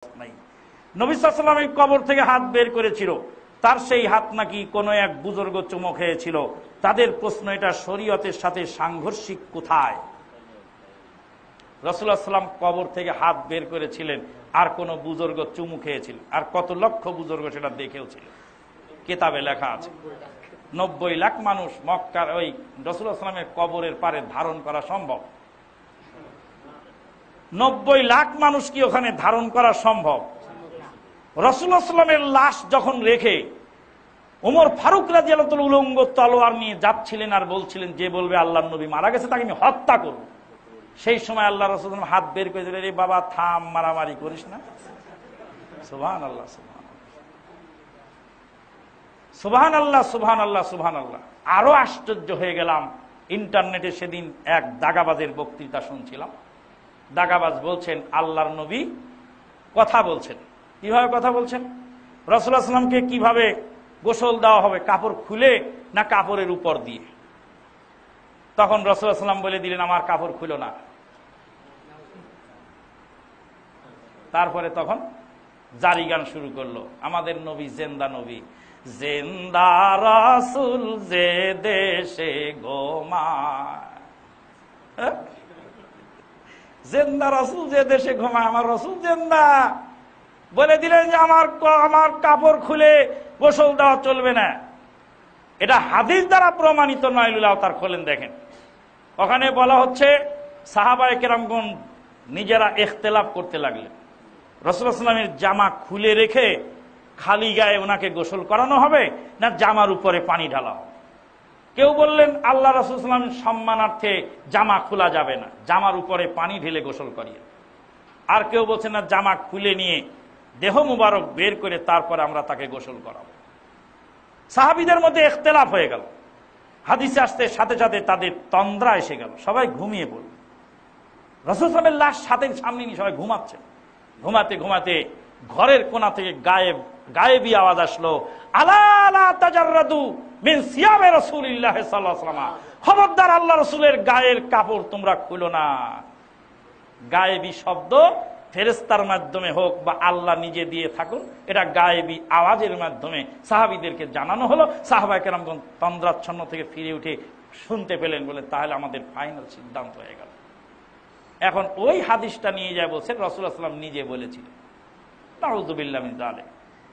নাই। নবী সাল্লাল্লাহু আলাইহি ওয়াসাল্লাম কবর থেকে হাত বের করেছিল, তার সেই হাত নাকি কোনো এক বুজুর্গ চুমো খেয়েছিল। তাদের প্রশ্ন, এটা শরীয়তের সাথে সাংঘর্ষিক কোথায়? রাসূলুল্লাহ সাল্লাল্লাহু আলাইহি ওয়াসাল্লাম কবর থেকে হাত বের করেছিলেন, আর কোন বুজুর্গ চুমু খেয়েছিল, আর কত লক্ষ বুজুর্গ সেটা দেখেও ছিল। কিতাবে লেখা আছে 90 লাখ মানুষ মক্কার ওই রাসূলুল্লাহ সাল্লাল্লাহু আলাইহি ওয়াসাল্লামের কবরের পারে ধারণ করা সম্ভব? 90 লাখ মানুষ কি ওখানে ধারণ করা সম্ভব? রাসূলুল্লাহ সাল্লাল্লাহু আলাইহি ওয়াসাল্লামের লাশ যখন রেখে ওমর ফারুক রাদিয়াল্লাহু তাআলা উলঙ্গ তলোয়ার নিয়ে যাচ্ছিলেন আর বলছিলেন, যে বলবে আল্লাহর নবী মারা গেছে তাকে আমি হত্যা করব, সেই সময় আল্লাহ রাসূল হাত বের করে দিলেন, রে বাবা থাম, মারামারি করিস না। সুবহানাল্লাহ, সুবহানাল্লাহ, সুবহানাল্লাহ, সুবহানাল্লাহ। আরো আশ্চর্য হয়ে গেলাম, ইন্টারনেটে সেদিন এক দাগাবাজের বক্তৃতা শুনছিলাম। দাগাবাজ বলছেন আল্লাহর নবী কথা বলছেন। কিভাবে কথা বলছেন? রাসূলুল্লাহ সাল্লাল্লাহু আলাইহি ওয়াসাল্লামকে কিভাবে গোসল দেওয়া হবে, কাপড় খুলে না কাপড়ের উপর দিয়ে? তখন রাসূলুল্লাহ সাল্লাল্লাহু আলাইহি ওয়াসাল্লাম বলে দিলেন, আমার কাপড় খুলো না। তারপরে তখন জারি গান শুরু করলো, আমাদের নবী জেন্দা নবী, জেন্দা রাসূল যে দেশে ঘুমায়। জেন্দা রাসূল যে দেশে ঘুমায়, আমার রাসূল জেন্দা। বলে দিলেন যে আমার কাপড় খুলে গোসল দেওয়া চলবে না। এটা হাদিস দ্বারা প্রমাণিত নয়। তার খোলেন দেখেন, ওখানে বলা হচ্ছে সাহাবায়ে কেরামগণ নিজেরা ইখতিলাফ করতে লাগলেন, রাসূলুল্লাহ সাল্লাল্লাহু আলাইহি ওয়াসাল্লামের জামা খুলে রেখে খালি গায়ে ওনাকে গোসল করানো হবে না জামার উপরে পানি ঢালা হবে। কেউ বললেন আল্লাহ রাসূল সাল্লাল্লাহু আলাইহি ওয়াসাল্লামের সম্মানার্থে জামা খোলা যাবে না, জামার উপরে পানি ঢেলে গোসল করিয়ে। আর কেউ বলছেন না, জামা খুলে নিয়ে দেহ মুবারক বের করে তারপরে আমরা তাকে গোসল করাবো। সাহাবীদের মধ্যে ইখতিলাফ হয়ে গেল। হাদিসে আসতে সাথে সাথে তাদের তন্দ্রা এসে গেল, সবাই ঘুমিয়ে পড়ল। রাসূল সাল্লাল্লাহু আলাইহি ওয়াসাল্লামের লাশ সাথে সামনে নিয়ে সবাই ঘুমাচ্ছেন। ঘুমাতে ঘুমাতে ঘরের কোণা থেকে গায়েবী আওয়াজ আসলো, আলা লা তাজাররাদু মিন সিয়াবে রাসূলিল্লাহ সাল্লাল্লাহু আলাইহি ওয়াসাল্লাম, খবরদার আল্লাহ রাসূলের গায়ের কাপড় তোমরা খুলো না। গায়েবী শব্দ ফেরেশতার মাধ্যমে হোক বা আল্লাহ নিজে দিয়ে থাকুন, এটা গায়েবী আওয়াজের মাধ্যমে সাহাবীদেরকে জানানো হলো। সাহাবায়ে কেরামগণ তন্দ্রাচ্ছন্ন থেকে ফিরে উঠে শুনতে পেলেন, বলে তাহলে আমাদের ফাইনাল সিদ্ধান্ত হয়ে গেল। এখন ওই হাদিসটা নিয়ে যায় বলছেন রাসূলুল্লাহ সাল্লাল্লাহু আলাইহি ওয়াসাল্লাম নিজে বলেছিলেন। নাউযুবিল্লাহি মিন যালিক।